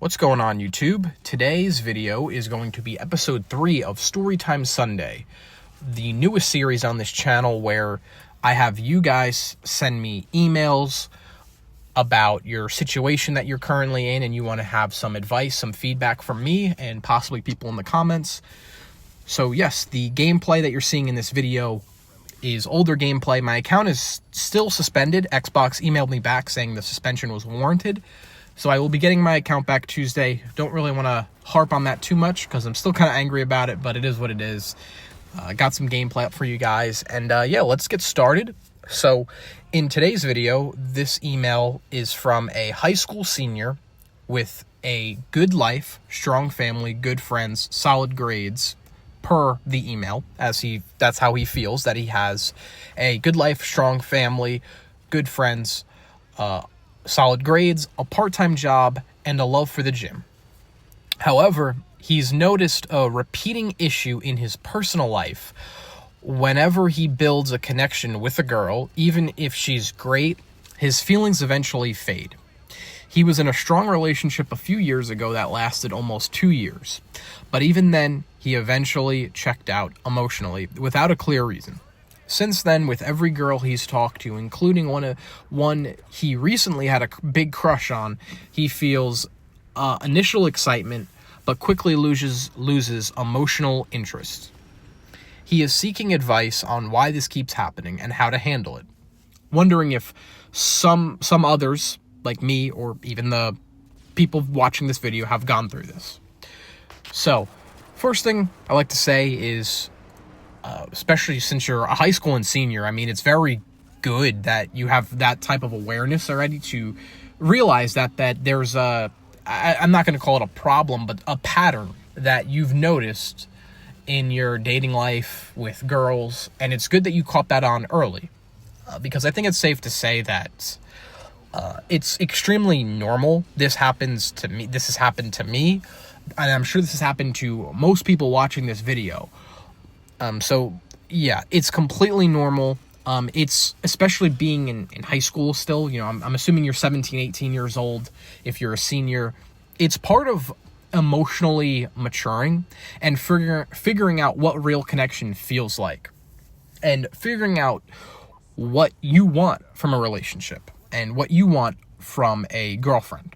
What's going on, YouTube? Today's video is going to be episode 3 of Storytime Sunday, the newest series on this channel where I have you guys send me emails about your situation that you're currently in and you want to have some advice, some feedback from me and possibly people in the comments. So yes, the gameplay that you're seeing in this video is older gameplay. My account is still suspended. Xbox emailed me back saying the suspension was warranted. So I will be getting my account back Tuesday. Don't really want to harp on that too much because I'm still kind of angry about it, but it is what it is. Got some gameplay up for you guys. And yeah, let's get started. So in today's video, this email is from a high school senior with a good life, strong family, good friends, solid grades per the email, that's how he feels, that he has a good life, strong family, good friends, solid grades, a part-time job, and a love for the gym. However, he's noticed a repeating issue in his personal life. Whenever he builds a connection with a girl, even if she's great, his feelings eventually fade. He was in a strong relationship a few years ago that lasted almost 2 years. But even then, he eventually checked out emotionally without a clear reason. Since then, with every girl he's talked to, including one he recently had a big crush on, he feels initial excitement, but quickly loses emotional interest. He is seeking advice on why this keeps happening and how to handle it, wondering if some others, like me or even the people watching this video, have gone through this. So, first thing I like to say is, especially since you're a high school and senior, I mean, it's very good that you have that type of awareness already to realize that there's I'm not going to call it a problem, but a pattern that you've noticed in your dating life with girls. And it's good that you caught that on early, because I think it's safe to say that it's extremely normal. This happens to me. This has happened to me, and I'm sure this has happened to most people watching this video. So yeah, it's completely normal. It's especially being in high school still, you know, I'm assuming you're 17, 18 years old. If you're a senior, it's part of emotionally maturing and figuring out what real connection feels like and figuring out what you want from a relationship and what you want from a girlfriend.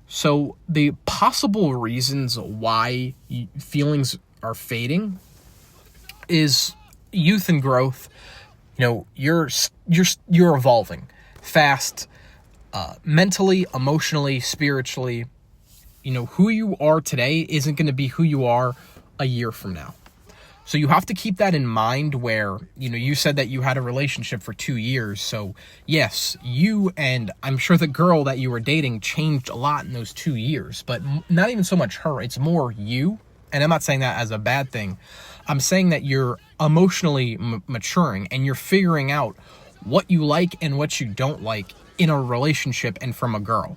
So the possible reasons why feelings are fading is youth and growth. You know, you're evolving fast, mentally, emotionally, spiritually. You know, who you are today isn't going to be who you are a year from now. So you have to keep that in mind where, you know, you said that you had a relationship for 2 years. So yes, you and I'm sure the girl that you were dating changed a lot in those 2 years, but not even so much her. It's more you. And I'm not saying that as a bad thing. I'm saying that you're emotionally maturing and you're figuring out what you like and what you don't like in a relationship and from a girl.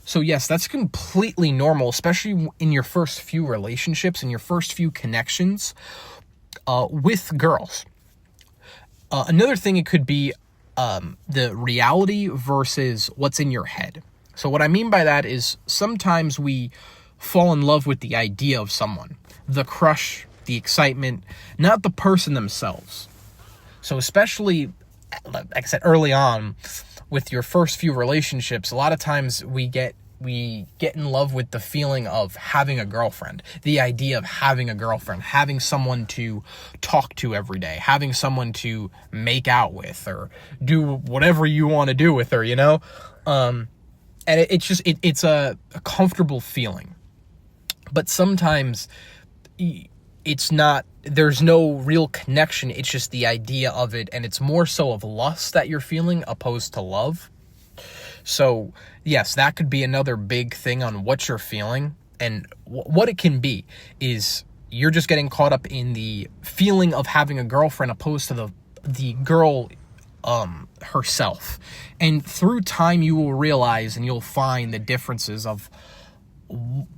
So yes, that's completely normal, especially in your first few relationships and your first few connections with girls. Another thing, it could be the reality versus what's in your head. So what I mean by that is sometimes we fall in love with the idea of someone, the crush, the excitement, not the person themselves. So especially, like I said, early on with your first few relationships, a lot of times we get in love with the feeling of having a girlfriend, the idea of having a girlfriend, having someone to talk to every day, having someone to make out with or do whatever you want to do with her, you know? And it's a comfortable feeling. But sometimes it's not, there's no real connection. It's just the idea of it. And it's more so of lust that you're feeling opposed to love. So yes, that could be another big thing on what you're feeling. And what it can be is you're just getting caught up in the feeling of having a girlfriend opposed to the girl herself. And through time, you will realize and you'll find the differences of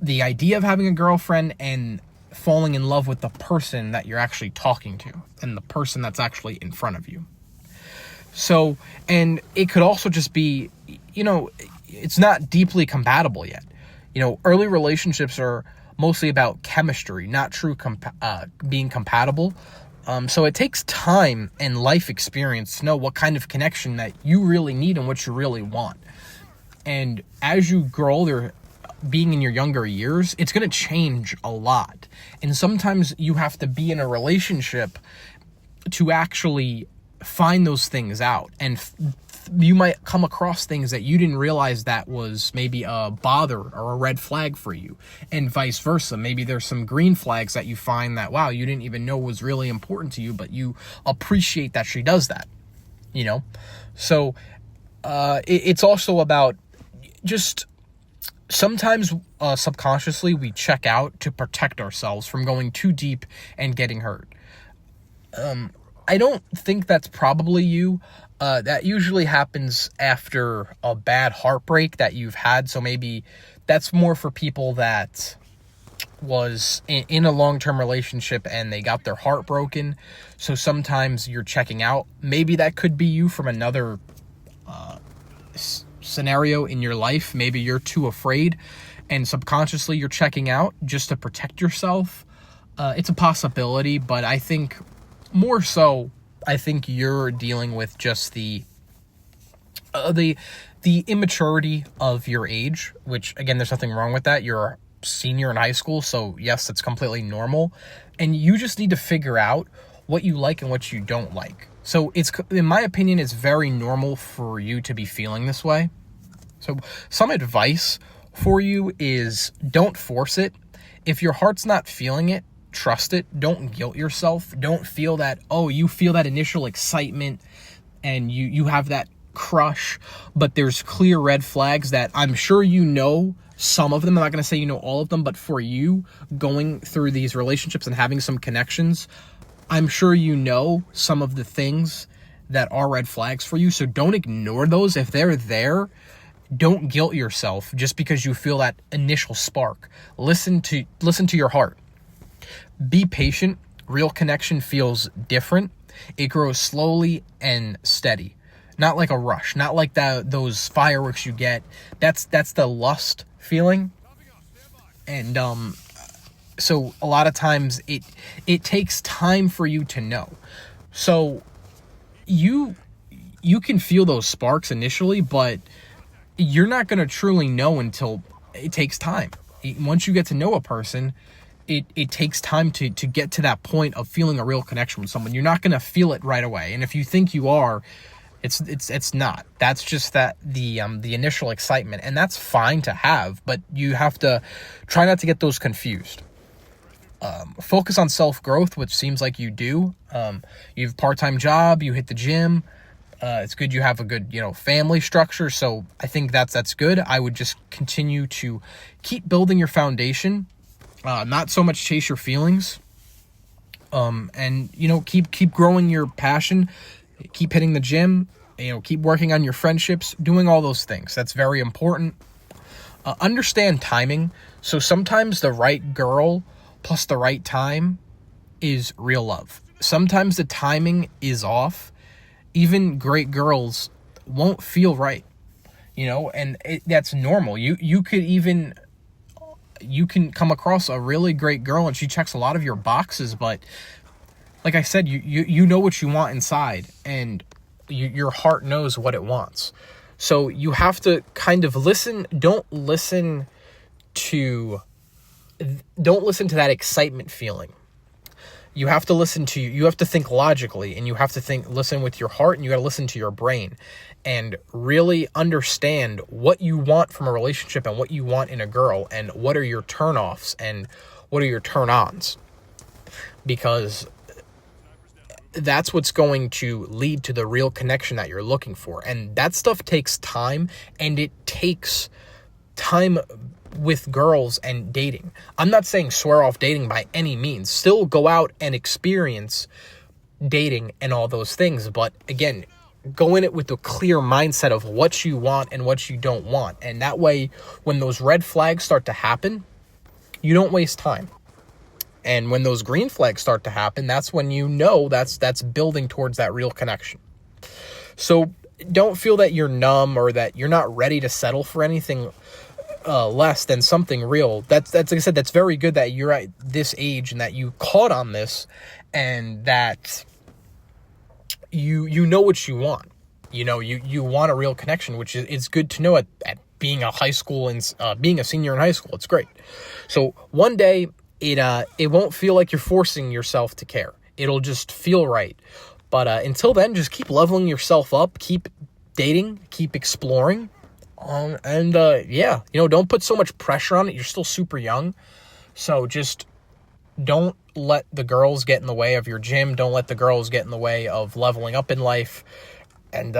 the idea of having a girlfriend and falling in love with the person that you're actually talking to and the person that's actually in front of you. So, and it could also just be, you know, it's not deeply compatible yet. Early relationships are mostly about chemistry, not true being compatible. So it takes time and life experience to know what kind of connection that you really need and what you really want. And as you grow older, being in your younger years, it's going to change a lot. And sometimes you have to be in a relationship to actually find those things out. And you might come across things that you didn't realize that was maybe a bother or a red flag for you, and vice versa. Maybe there's some green flags that you find that, wow, you didn't even know was really important to you, but you appreciate that she does that, So it's also about just sometimes subconsciously we check out to protect ourselves from going too deep and getting hurt. I don't think that's probably you. That usually happens after a bad heartbreak that you've had. So maybe that's more for people that was in a long-term relationship and they got their heart broken. So sometimes you're checking out. Maybe that could be you from another scenario in your life. Maybe you're too afraid and subconsciously you're checking out just to protect yourself. It's a possibility, but I think more so, I think you're dealing with just the immaturity of your age, which, again, there's nothing wrong with that. You're a senior in high school, so yes, that's completely normal. And you just need to figure out what you like and what you don't like. So it's, in my opinion, it's very normal for you to be feeling this way. So some advice for you is don't force it. If your heart's not feeling it, trust it. Don't guilt yourself. Don't feel that, you feel that initial excitement and you have that crush, but there's clear red flags that I'm sure some of them. I'm not going to say all of them, but for you going through these relationships and having some connections, I'm sure some of the things that are red flags for you. So don't ignore those. If they're there, don't guilt yourself just because you feel that initial spark. Listen to your heart. Be patient. Real connection feels different. It grows slowly and steady. Not like a rush. Not like those fireworks you get. That's the lust feeling. And so a lot of times it takes time for you to know. So you can feel those sparks initially, but you're not going to truly know until it takes time. Once you get to know a person, it takes time to get to that point of feeling a real connection with someone. You're not going to feel it right away. And if you think you are, it's not. That's just the initial excitement, and that's fine to have, but you have to try not to get those confused. Focus on self-growth, which seems like you do. You have a part-time job, you hit the gym. It's good you have a good, family structure. So I think that's good. I would just continue to keep building your foundation. Not so much chase your feelings, and keep growing your passion, keep hitting the gym, keep working on your friendships, doing all those things. That's very important. Understand timing. So sometimes the right girl plus the right time is real love. Sometimes the timing is off. Even great girls won't feel right, and that's normal. You can come across a really great girl and she checks a lot of your boxes, but like I said, you know what you want inside, and your heart knows what it wants. So you have to kind of listen. Don't listen to that excitement feeling. You have to you have to think logically, and you have to listen with your heart, and you got to listen to your brain and really understand what you want from a relationship and what you want in a girl, and what are your turn-offs and what are your turn-ons, because that's what's going to lead to the real connection that you're looking for. And that stuff takes time, and it takes time with girls and dating. I'm not saying swear off dating by any means. Still go out and experience dating and all those things. But again, go in it with a clear mindset of what you want and what you don't want. And that way, when those red flags start to happen, you don't waste time. And when those green flags start to happen, that's when that's building towards that real connection. So don't feel that you're numb or that you're not ready to settle for anything. less than something real. That's like I said, that's very good that you're at this age and that you caught on this, and that you know what you want. You want a real connection, which is it's good to know at being a high school and being a senior in high school. It's great. So one day it won't feel like you're forcing yourself to care. It'll just feel right. But until then, just keep leveling yourself up, keep dating, keep exploring. Don't put so much pressure on it. You're still super young. So just don't let the girls get in the way of your gym. Don't let the girls get in the way of leveling up in life. And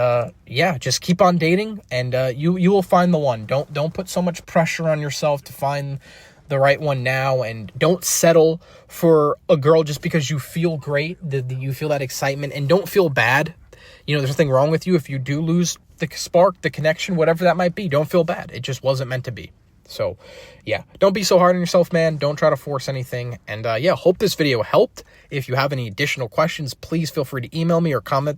just keep on dating, and you will find the one. Don't put so much pressure on yourself to find the right one now, and don't settle for a girl just because you feel great, that you feel that excitement, and don't feel bad. There's nothing wrong with you if you do lose the spark, the connection, whatever that might be. Don't feel bad. It just wasn't meant to be. So, don't be so hard on yourself, man. Don't try to force anything. And hope this video helped. If you have any additional questions, please feel free to email me or comment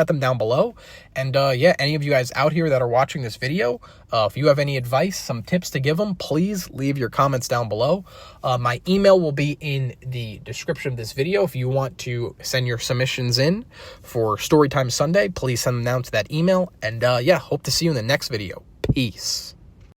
them down below. And any of you guys out here that are watching this video, if you have any advice, some tips to give them, please leave your comments down below. My email will be in the description of this video. If you want to send your submissions in for Storytime Sunday, please send them down to that email. And hope to see you in the next video. Peace.